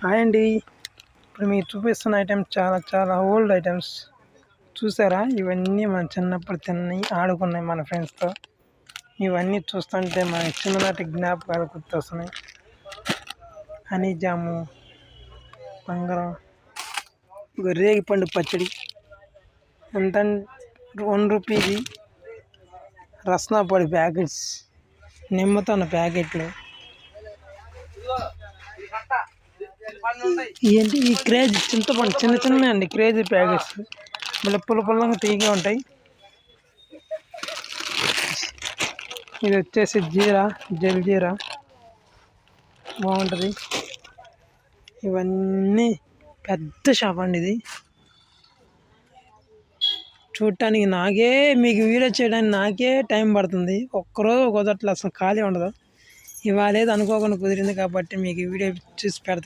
Hi అండి. ఇప్పుడు మీకు చూపిస్తున్న ఐటమ్స్ చాలా చాలా ఓల్డ్ ఐటమ్స్. చూసారా? ఇవన్నీ మన చిన్నప్పుడు తిన్నవి, ఆడుకున్నాయి మన ఫ్రెండ్స్తో. ఇవన్నీ చూస్తుంటే మన చిన్ననాటి జ్ఞాపకాలు గుర్తొస్తున్నాయి. హనీ జాము, బంగారం, రేగిపండు పచ్చడి, ఎంత ₹1 రస్నా పొడి ప్యాకెట్స్, నిమ్మతోన్న ప్యాకెట్లు, ఏంటి ఈ క్రేజ్ చింతపండు చిన్న చిన్న అండి క్రేజీ ప్యాకెట్స్, మళ్ళీ పుల్లగా తీయగా ఉంటాయి. ఇది వచ్చేసి జల్జీరా బాగుంటుంది. ఇవన్నీ పెద్ద షాప్ అండి. ఇది చూడటానికి మీకు వీడియో చేయడానికి నాకే టైం పడుతుంది. ఒక్కరోజు కుదరట్లేదు, అసలు ఖాళీ ఉండదు. ఇవాళ ఏదో అనుకోకుండా కుదిరింది కాబట్టి మీకు వీడియో చూసి పెడతాను.